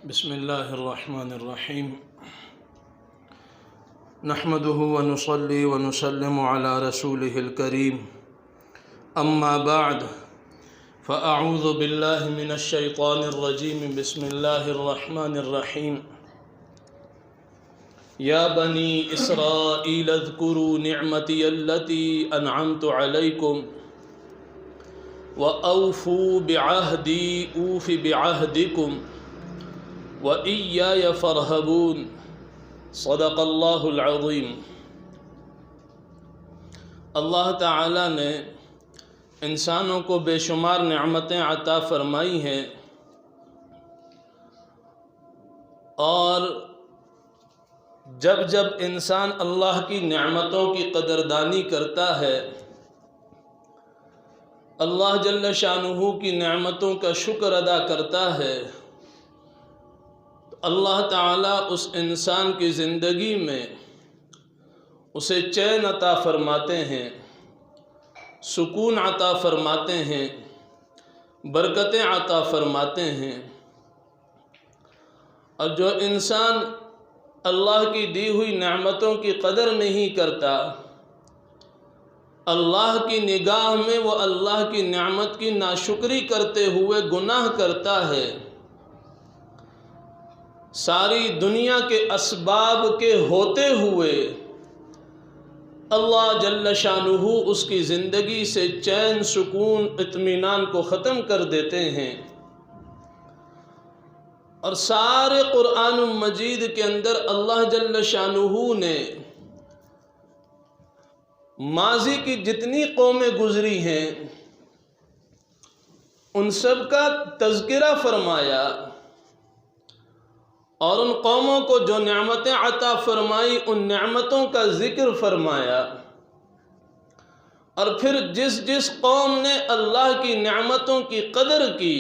بسم الله الرحمن الرحيم نحمده ونصلي ونسلم على رسوله الكريم أما بعد فأعوذ بالله من الشيطان الرجيم بسم الله الرحمن الرحيم يا بني إسرائيل اذكروا نعمتي التي أنعمت عليكم وأوفوا بعهدي أوف بعهدكم وإياي فارهبون صدق اللہ العظیم۔ اللہ تعالیٰ نے انسانوں کو بے شمار نعمتیں عطا فرمائی ہیں، اور جب جب انسان اللہ کی نعمتوں کی قدردانی کرتا ہے، اللہ جل شانہ کی نعمتوں کا شکر ادا کرتا ہے، اللہ تعالیٰ اس انسان کی زندگی میں اسے چین عطا فرماتے ہیں، سکون عطا فرماتے ہیں، برکتیں عطا فرماتے ہیں۔ اور جو انسان اللہ کی دی ہوئی نعمتوں کی قدر نہیں کرتا، اللہ کی نگاہ میں وہ اللہ کی نعمت کی ناشکری کرتے ہوئے گناہ کرتا ہے، ساری دنیا کے اسباب کے ہوتے ہوئے اللہ جل شانہ اس کی زندگی سے چین، سکون، اطمینان کو ختم کر دیتے ہیں۔ اور سارے قرآن مجید کے اندر اللہ جل شانہ نے ماضی کی جتنی قومیں گزری ہیں ان سب کا تذکرہ فرمایا، اور ان قوموں کو جو نعمتیں عطا فرمائی ان نعمتوں کا ذکر فرمایا، اور پھر جس جس قوم نے اللہ کی نعمتوں کی قدر کی،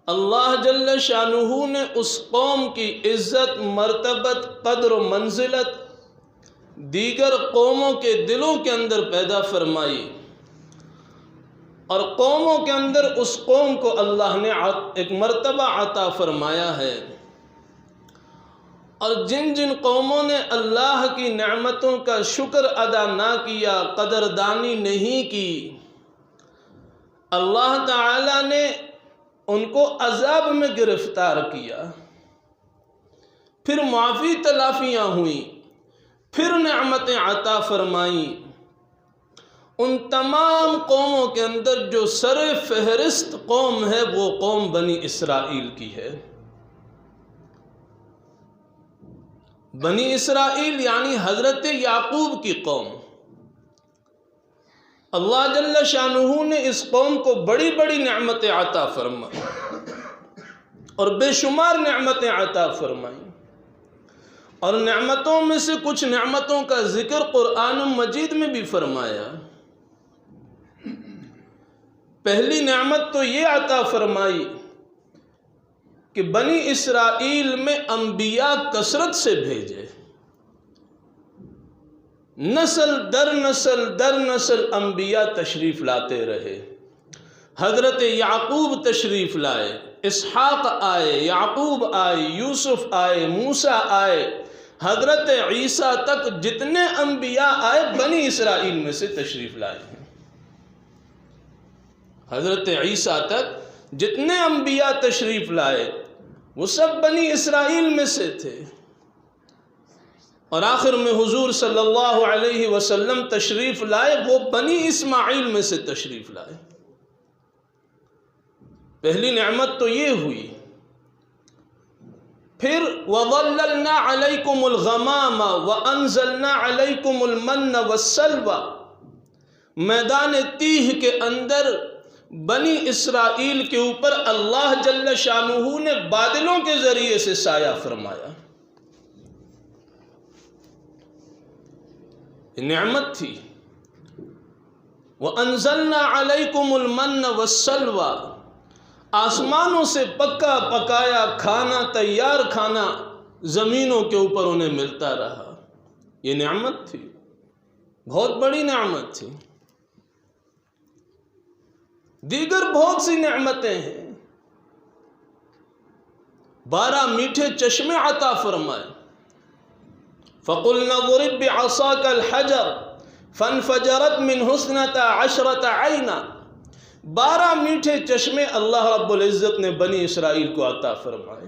اللہ جل شانہ نے اس قوم کی عزت، مرتبت، قدر و منزلت دیگر قوموں کے دلوں کے اندر پیدا فرمائی، اور قوموں کے اندر اس قوم کو اللہ نے ایک مرتبہ عطا فرمایا ہے۔ اور جن جن قوموں نے اللہ کی نعمتوں کا شکر ادا نہ کیا، قدردانی نہیں کی، اللہ تعالیٰ نے ان کو عذاب میں گرفتار کیا، پھر معافی تلافیاں ہوئیں، پھر نعمتیں عطا فرمائیں۔ ان تمام قوموں کے اندر جو سر فہرست قوم ہے وہ قوم بنی اسرائیل کی ہے۔ بنی اسرائیل یعنی حضرت یعقوب کی قوم۔ اللہ جل شانہ نے اس قوم کو بڑی بڑی نعمتیں عطا فرمائی اور بے شمار نعمتیں عطا فرمائیں، اور نعمتوں میں سے کچھ نعمتوں کا ذکر قرآن مجید میں بھی فرمایا۔ پہلی نعمت تو یہ عطا فرمائی کہ بنی اسرائیل میں انبیاء کثرت سے بھیجے، نسل در نسل در نسل انبیاء تشریف لاتے رہے۔ حضرت یعقوب تشریف لائے، اسحاق آئے، یعقوب آئے، یوسف آئے، موسیٰ آئے، حضرت عیسیٰ تک جتنے انبیاء آئے بنی اسرائیل میں سے تشریف لائے ہیں۔ حضرت عیسیٰ تک جتنے انبیاء تشریف لائے وہ سب بنی اسرائیل میں سے تھے، اور آخر میں حضور صلی اللہ علیہ وسلم تشریف لائے، وہ بنی اسماعیل میں سے تشریف لائے۔ پہلی نعمت تو یہ ہوئی۔ پھر وَظَلَّلْنَا عَلَيْكُمُ الْغَمَامَ وَأَنزَلْنَا عَلَيْكُمُ الْمَنَّ وَالسَّلْوَىٰ، میدان تیہ کے اندر بنی اسرائیل کے اوپر اللہ جل شانہ نے بادلوں کے ذریعے سے سایہ فرمایا۔ نعمت تھی۔ وَأَنزَلْنَا عَلَيْكُمُ الْمَنَّ وَالسَّلْوَىٰ، آسمانوں سے پکا پکایا کھانا، تیار کھانا زمینوں کے اوپر انہیں ملتا رہا۔ یہ نعمت تھی، بہت بڑی نعمت تھی۔ دیگر بہت سی نعمتیں ہیں۔ 12 میٹھے چشمے عطا فرمائے. فَقُلْنَا ضُرِبْ بِعَصَاكَ الْحَجَرَ فَانْفَجَرَتْ مِنْهُ 12 عَيْنًا. 12 میٹھے چشمے اللہ رب العزت نے بنی اسرائیل کو عطا فرمائے.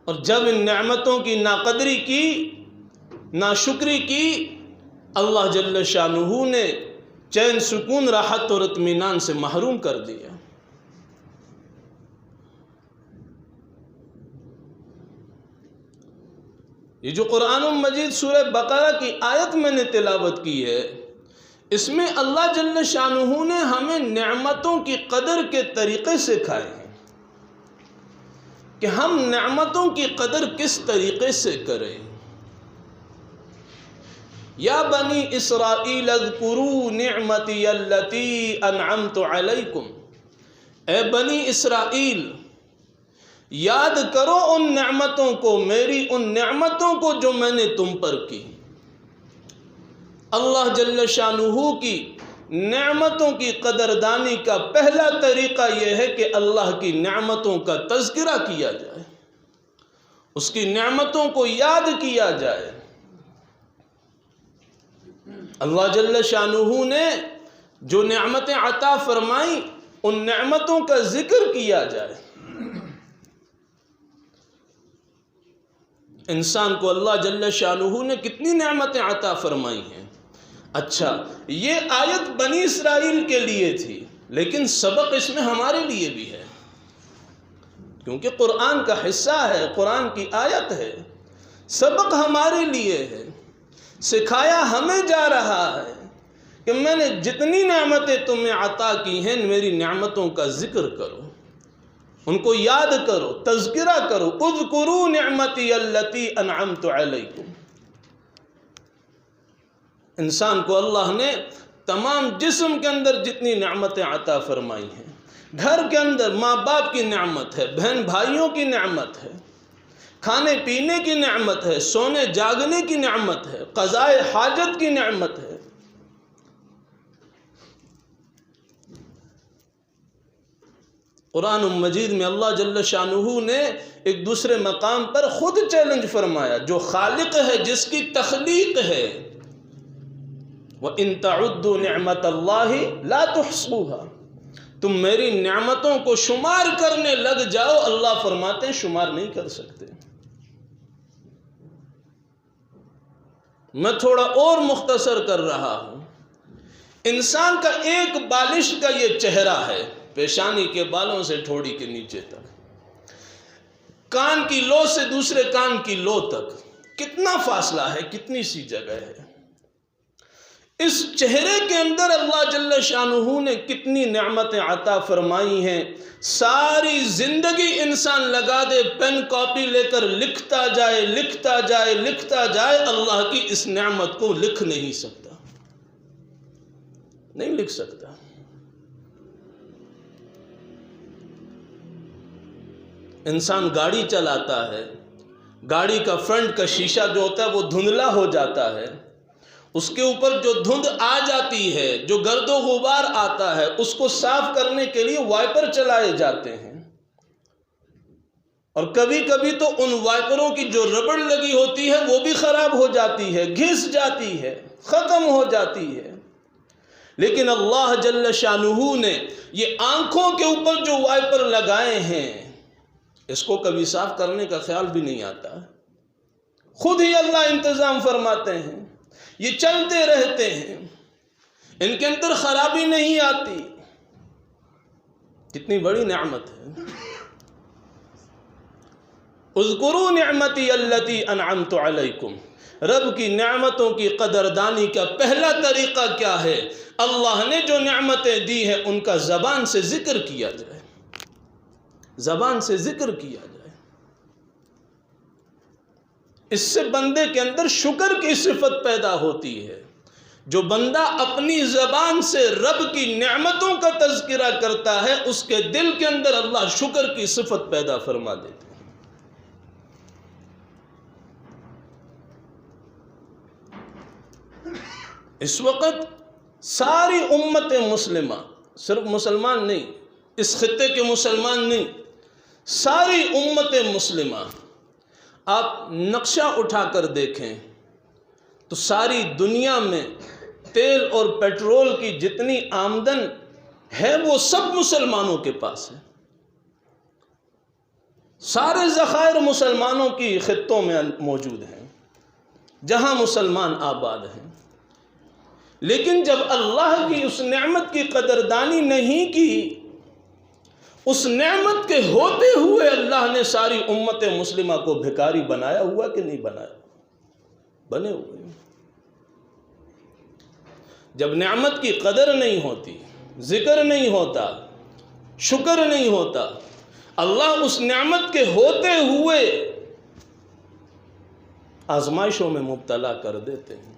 اور جب ان نعمتوں کی ناقدری کی، ناشکری کی، اللہ جل شانہ نے چین سکون راحت اور اطمینان سے محروم کر دیا. یہ جو قرآن مجید سورہ بقرہ کی آیت میں نے تلاوت کی ہے، اس میں اللہ جل شانہ نے ہمیں نعمتوں کی قدر کے طریقے سکھائے ہیں کہ ہم نعمتوں کی قدر کس طریقے سے کریں. یا بنی اسرائیل اذکروا نعمتی التی انعمت علیکم. اے بنی اسرائیل، یاد کرو ان نعمتوں کو، میری ان نعمتوں کو جو میں نے تم پر کی. اللہ جل شانہ کی نعمتوں کی قدردانی کا پہلا طریقہ یہ ہے کہ اللہ کی نعمتوں کا تذکرہ کیا جائے، اس کی نعمتوں کو یاد کیا جائے. اللہ جل شانہ نے جو نعمتیں عطا فرمائیں ان نعمتوں کا ذکر کیا جائے. انسان کو اللہ جل شانہ نے کتنی نعمتیں عطا فرمائی ہیں. اچھا، یہ آیت بنی اسرائیل کے لیے تھی، لیکن سبق اس میں ہمارے لیے بھی ہے، کیونکہ قرآن کا حصہ ہے، قرآن کی آیت ہے. سبق ہمارے لیے ہے، سکھایا ہمیں جا رہا ہے کہ میں نے جتنی نعمتیں تمہیں عطا کی ہیں، میری نعمتوں کا ذکر کرو، ان کو یاد کرو، تذکرہ کرو. اذکروا نعمتی التی انعمت علیکم. انسان کو اللہ نے تمام جسم کے اندر جتنی نعمتیں عطا فرمائی ہیں، گھر کے اندر ماں باپ کی نعمت ہے، بہن بھائیوں کی نعمت ہے، کھانے پینے کی نعمت ہے، سونے جاگنے کی نعمت ہے، قضائے حاجت کی نعمت ہے. قرآن مجید میں اللہ جل شانہ نے ایک دوسرے مقام پر خود چیلنج فرمایا، جو خالق ہے، جس کی تخلیق ہے، وَإِن تَعُدُّوا نِعْمَةَ اللَّهِ لَا تُحْصُوهَا. تم میری نعمتوں کو شمار کرنے لگ جاؤ، اللہ فرماتے ہیں شمار نہیں کر سکتے. میں تھوڑا اور مختصر کر رہا ہوں. انسان کا ایک بالش کا یہ چہرہ ہے، پیشانی کے بالوں سے ٹھوڑی کے نیچے تک، کان کی لو سے دوسرے کان کی لو تک کتنا فاصلہ ہے، کتنی سی جگہ ہے. اس چہرے کے اندر اللہ جل شانہ نے کتنی نعمتیں عطا فرمائی ہیں. ساری زندگی انسان لگا دے، پین کاپی لے کر لکھتا جائے، لکھتا جائے، لکھتا جائے، اللہ کی اس نعمت کو لکھ نہیں سکتا، نہیں لکھ سکتا. انسان گاڑی چلاتا ہے، گاڑی کا فرنٹ کا شیشہ جو ہوتا ہے وہ دھندلا ہو جاتا ہے، اس کے اوپر جو دھند آ جاتی ہے، جو گرد و غبار آتا ہے، اس کو صاف کرنے کے لیے وائپر چلائے جاتے ہیں. اور کبھی کبھی تو ان وائپروں کی جو ربڑ لگی ہوتی ہے وہ بھی خراب ہو جاتی ہے، گھس جاتی ہے، ختم ہو جاتی ہے. لیکن اللہ جل شانہ نے یہ آنکھوں کے اوپر جو وائپر لگائے ہیں، اس کو کبھی صاف کرنے کا خیال بھی نہیں آتا. خود ہی اللہ انتظام فرماتے ہیں، یہ چلتے رہتے ہیں، ان کے اندر خرابی نہیں آتی. کتنی بڑی نعمت ہے. اذکروا نعمتی التی انعمت علیکم. رب کی نعمتوں کی قدردانی کا پہلا طریقہ کیا ہے؟ اللہ نے جو نعمتیں دی ہیں ان کا زبان سے ذکر کیا جائے، زبان سے ذکر کیا جائے. اس سے بندے کے اندر شکر کی صفت پیدا ہوتی ہے. جو بندہ اپنی زبان سے رب کی نعمتوں کا تذکرہ کرتا ہے، اس کے دل کے اندر اللہ شکر کی صفت پیدا فرما دیتے ہیں. اس وقت ساری امت مسلمہ صرف مسلمان نہیں، اس خطے کے مسلمان نہیں، ساری امت مسلمہ، آپ نقشہ اٹھا کر دیکھیں تو ساری دنیا میں تیل اور پیٹرول کی جتنی آمدن ہے وہ سب مسلمانوں کے پاس ہے۔ سارے ذخائر مسلمانوں کی خطوں میں موجود ہیں جہاں مسلمان آباد ہیں، لیکن جب اللہ کی اس نعمت کی قدردانی نہیں کی، اس نعمت کے ہوتے ہوئے اللہ نے ساری امت مسلمہ کو بھکاری بنایا ہوا کہ نہیں بنایا؟ بنے ہوئے۔ جب نعمت کی قدر نہیں ہوتی، ذکر نہیں ہوتا، شکر نہیں ہوتا، اللہ اس نعمت کے ہوتے ہوئے آزمائشوں میں مبتلا کر دیتے ہیں۔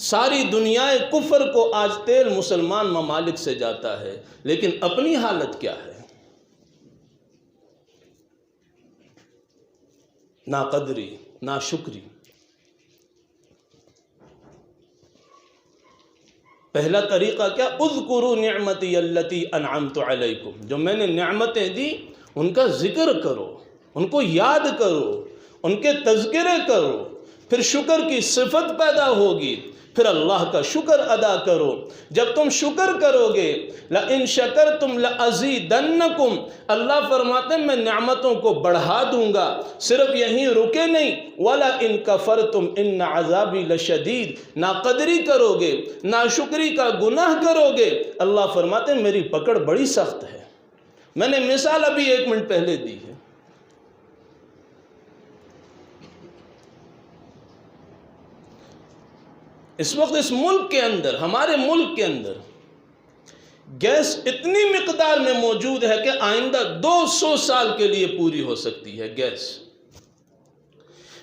ساری دنیا کفر کو آج تیل مسلمان ممالک سے جاتا ہے، لیکن اپنی حالت کیا ہے؟ نا قدری، نا شکری۔ پہلا طریقہ کیا؟ اذکروا نعمتی التی انعمت علیکم، جو میں نے نعمتیں دی ان کا ذکر کرو، ان کو یاد کرو، ان کے تذکرے کرو، پھر شکر کی صفت پیدا ہوگی، پھر اللہ کا شکر ادا کرو۔ جب تم شکر کرو گے، لَإِن شَكَرْتُمْ لَأَزِيدَنَّكُمْ، اللہ فرماتے ہیں میں نعمتوں کو بڑھا دوں گا۔ صرف یہیں رکے نہیں، وَلَئِن كَفَرْتُمْ إِنَّ عَذَابِي لَشَدِيدٌ، ناقدری کرو گے، ناشکری کا گناہ کرو گے، اللہ فرماتے ہیں میری پکڑ بڑی سخت ہے۔ میں نے مثال ابھی 1 منٹ پہلے دی ہے۔ اس وقت اس ملک کے اندر، ہمارے ملک کے اندر گیس اتنی مقدار میں موجود ہے کہ آئندہ 200 سال کے لیے پوری ہو سکتی ہے گیس،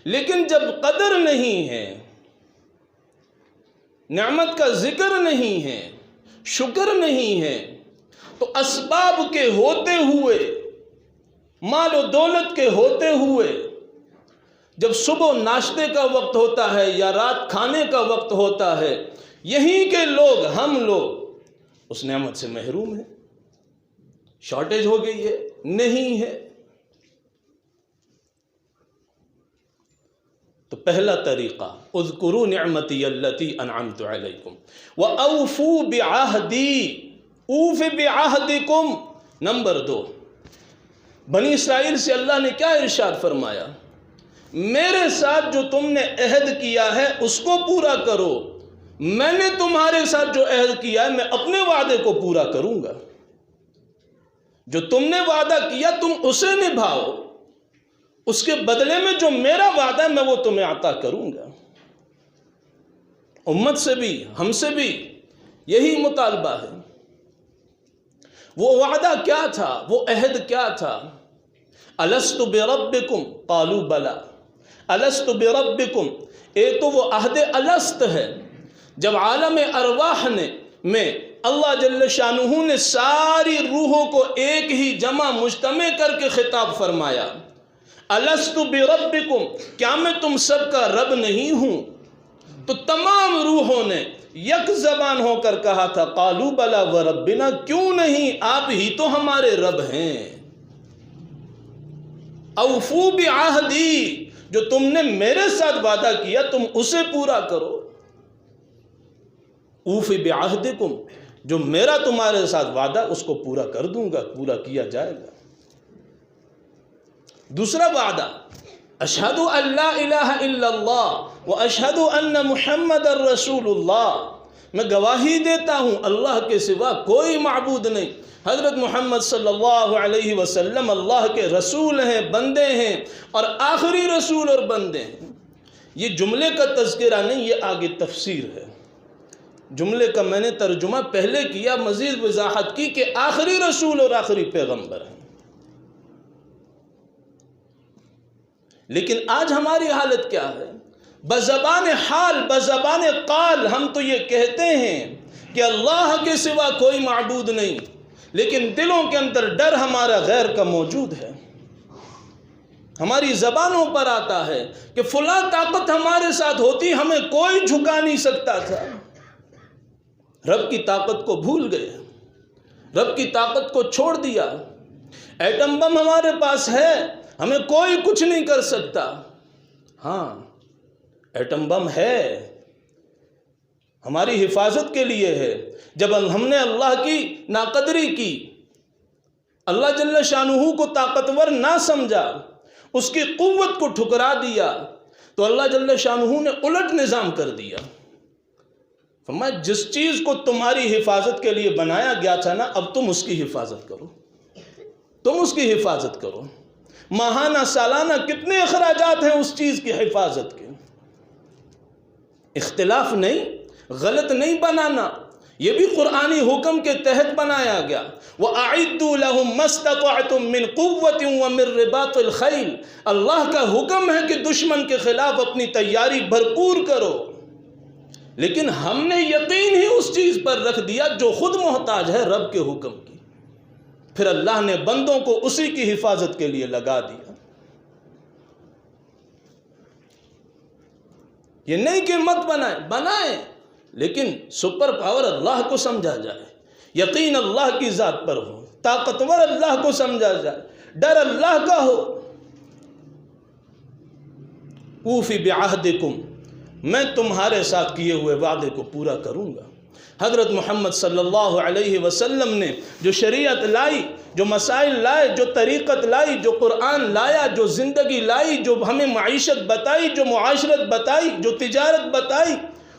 لیکن جب قدر نہیں ہے، نعمت کا ذکر نہیں ہے، شکر نہیں ہے، تو اسباب کے ہوتے ہوئے، مال و دولت کے ہوتے ہوئے، جب صبح ناشتے کا وقت ہوتا ہے یا رات کھانے کا وقت ہوتا ہے، یہیں کے لوگ، ہم لوگ اس نعمت سے محروم ہیں۔ شارٹیج ہو گئی ہے، نہیں ہے۔ تو پہلا طریقہ اذکروا نعمتی التی انعمت علیکم واوفوا بعہدی، اوف بعہدکم۔ نمبر 2، بنی اسرائیل سے اللہ نے کیا ارشاد فرمایا؟ میرے ساتھ جو تم نے عہد کیا ہے اس کو پورا کرو، میں نے تمہارے ساتھ جو عہد کیا ہے میں اپنے وعدے کو پورا کروں گا۔ جو تم نے وعدہ کیا تم اسے نبھاؤ، اس کے بدلے میں جو میرا وعدہ ہے میں وہ تمہیں عطا کروں گا۔ امت سے بھی، ہم سے بھی یہی مطالبہ ہے۔ وہ وعدہ کیا تھا؟ وہ عہد کیا تھا؟ الست بربکم قالوا بلا، الست بربکم، ایک تو وہ عہد الست ہے، جب عالم ارواح میں اللہ جل شانہ نے ساری روحوں کو ایک ہی جمع مجتمع کر کے خطاب فرمایا، الست بربکم، کیا میں تم سب کا رب نہیں ہوں؟ تو تمام روحوں نے یک زبان ہو کر کہا تھا قالوا بلا وربنا، کیوں نہیں، آپ ہی تو ہمارے رب ہیں۔ اوفوا بعہدی، جو تم نے میرے ساتھ وعدہ کیا تم اسے پورا کرو۔ اوف بعہدکم، جو میرا تمہارے ساتھ وعدہ اس کو پورا کر دوں گا، پورا کیا جائے گا۔ دوسرا وعدہ، اشہد ان لا الہ الا اللہ واشہد ان محمد رسول اللہ، میں گواہی دیتا ہوں اللہ کے سوا کوئی معبود نہیں، حضرت محمد صلی اللہ علیہ وسلم اللہ کے رسول ہیں، بندے ہیں، اور آخری رسول اور بندے ہیں۔ یہ جملے کا تذکرہ نہیں، یہ آگے تفسیر ہے۔ جملے کا میں نے ترجمہ پہلے کیا، مزید وضاحت کی کہ آخری رسول اور آخری پیغمبر ہیں۔ لیکن آج ہماری حالت کیا ہے؟ بزبان حال، بزبان قال ہم تو یہ کہتے ہیں کہ اللہ کے سوا کوئی معبود نہیں، لیکن دلوں کے اندر ڈر ہمارا غیر کا موجود ہے۔ ہماری زبانوں پر آتا ہے کہ فلاں طاقت ہمارے ساتھ ہوتی ہمیں کوئی جھکا نہیں سکتا تھا، رب کی طاقت کو بھول گئے، رب کی طاقت کو چھوڑ دیا۔ ایٹم بم ہمارے پاس ہے، ہمیں کوئی کچھ نہیں کر سکتا۔ ہاں، ایٹم بم ہے، ہماری حفاظت کے لیے ہے۔ جب ہم نے اللہ کی ناقدری کی، اللہ جل شانہ کو طاقتور نہ سمجھا، اس کی قوت کو ٹھکرا دیا، تو اللہ جل شانہ نے الٹ نظام کر دیا۔ فرمایا جس چیز کو تمہاری حفاظت کے لیے بنایا گیا تھا نا، اب تم اس کی حفاظت کرو، تم اس کی حفاظت کرو۔ ماہانہ سالانہ کتنے اخراجات ہیں اس چیز کی حفاظت کے۔ اختلاف نہیں، غلط نہیں بنانا، یہ بھی قرآنی حکم کے تحت بنایا گیا۔ وَأَعِدُّوا لَهُم مَّا اسْتَطَعْتُم مِّن قُوَّةٍ وَمِن رِّبَاطِ الْخَيْلِ، اللہ کا حکم ہے کہ دشمن کے خلاف اپنی تیاری بھرپور کرو، لیکن ہم نے یقین ہی اس چیز پر رکھ دیا جو خود محتاج ہے رب کے حکم کی، پھر اللہ نے بندوں کو اسی کی حفاظت کے لیے لگا دیا۔ یہ نہیں کہ مت بنائیں، لیکن سپر پاور اللہ کو سمجھا جائے، یقین اللہ کی ذات پر ہو، طاقتور اللہ کو سمجھا جائے، ڈر اللہ کا ہو۔ اوفی بعہدکم، میں تمہارے ساتھ کیے ہوئے وعدے کو پورا کروں گا۔ حضرت محمد صلی اللہ علیہ وسلم نے جو شریعت لائی، جو مسائل لائے، جو طریقت لائی، جو قرآن لایا، جو زندگی لائی، جو ہمیں معیشت بتائی، جو معاشرت بتائی، جو تجارت بتائی،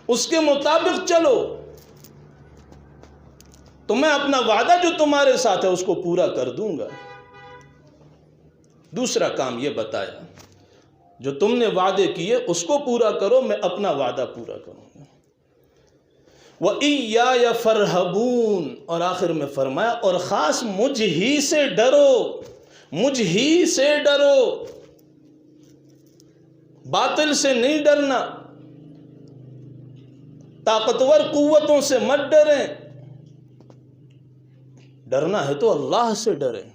اس کے مطابق چلو تو میں اپنا وعدہ جو تمہارے ساتھ ہے اس کو پورا کر دوں گا۔ دوسرا کام یہ بتایا، جو تم نے وعدے کیے اس کو پورا کرو، میں اپنا وعدہ پورا کروں گا۔ وَإِيَّايَ فَارْهَبُونَ، اور آخر میں فرمایا اور خاص مجھ ہی سے ڈرو، مجھ ہی سے ڈرو، باطل سے نہیں ڈرنا، طاقتور قوتوں سے مت ڈریں، ڈرنا ہے تو اللہ سے ڈریں۔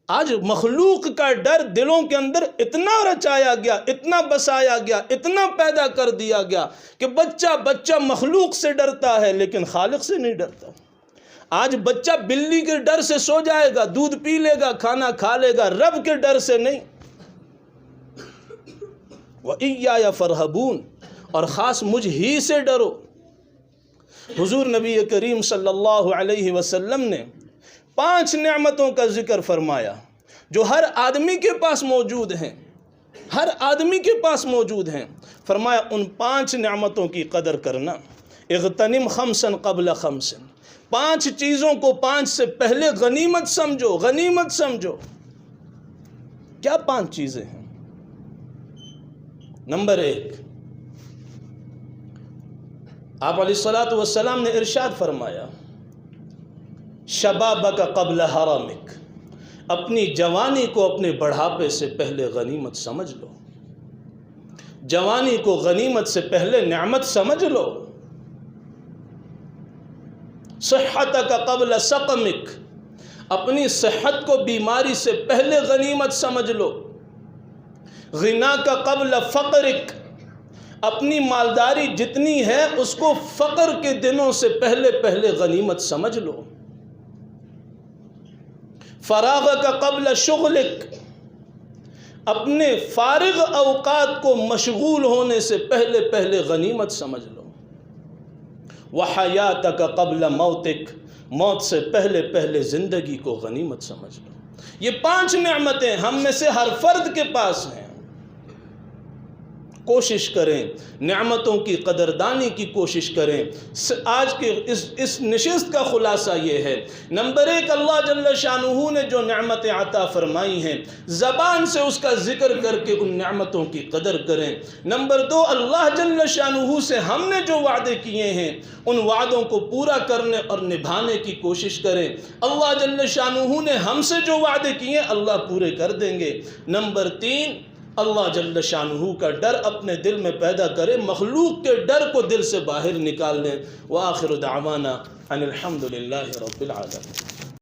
آج مخلوق کا ڈر دلوں کے اندر اتنا رچایا گیا، اتنا بسایا گیا، اتنا پیدا کر دیا گیا کہ بچہ مخلوق سے ڈرتا ہے لیکن خالق سے نہیں ڈرتا۔ آج بچہ بلی کے ڈر سے سو جائے گا، دودھ پی لے گا، کھانا کھا لے گا، رب کے ڈر سے نہیں۔ وَإِيَّايَ فَارْهَبُونَ، اور خاص مجھ ہی سے ڈرو۔ حضور نبی کریم صلی اللہ علیہ وسلم نے 5 نعمتوں کا ذکر فرمایا جو ہر آدمی کے پاس موجود ہیں، ہر آدمی کے پاس موجود ہیں۔ فرمایا ان 5 نعمتوں کی قدر کرنا۔ اغتنم 5 قبل 5، 5 چیزوں کو 5 سے پہلے غنیمت سمجھو، غنیمت سمجھو۔ کیا 5 چیزیں ہیں؟ نمبر 1، آپ علیہ الصلوۃ والسلام نے ارشاد فرمایا شبابک قبل حرامک، اپنی جوانی کو اپنے بڑھاپے سے پہلے غنیمت سمجھ لو، جوانی کو غنیمت سے پہلے نعمت سمجھ لو۔ صحتک قبل سقمک، اپنی صحت کو بیماری سے پہلے غنیمت سمجھ لو۔ غناک قبل فقرک، اپنی مالداری جتنی ہے اس کو فقر کے دنوں سے پہلے غنیمت سمجھ لو۔ فراغک قبل شغلک، اپنے فارغ اوقات کو مشغول ہونے سے پہلے غنیمت سمجھ لو۔ وحیاتک قبل موتک، موت سے پہلے زندگی کو غنیمت سمجھ لو۔ یہ 5 نعمتیں ہم میں سے ہر فرد کے پاس ہیں۔ کوشش کریں، نعمتوں کی قدردانی کی کوشش کریں۔ آج کے اس نشست کا خلاصہ یہ ہے، نمبر 1، اللہ جل شانہ نے جو نعمتیں عطا فرمائی ہیں زبان سے اس کا ذکر کر کے ان نعمتوں کی قدر کریں۔ نمبر 2، اللہ جل شانہ سے ہم نے جو وعدے کیے ہیں ان وعدوں کو پورا کرنے اور نبھانے کی کوشش کریں۔ اللہ جل شانہ نے ہم سے جو وعدے کیے ہیں اللہ پورے کر دیں گے۔ نمبر 3، اللہ جل شانہ کا ڈر اپنے دل میں پیدا کرے، مخلوق کے ڈر کو دل سے باہر نکال لیں۔ وآخر دعوانا ان الحمد للہ رب العالمین۔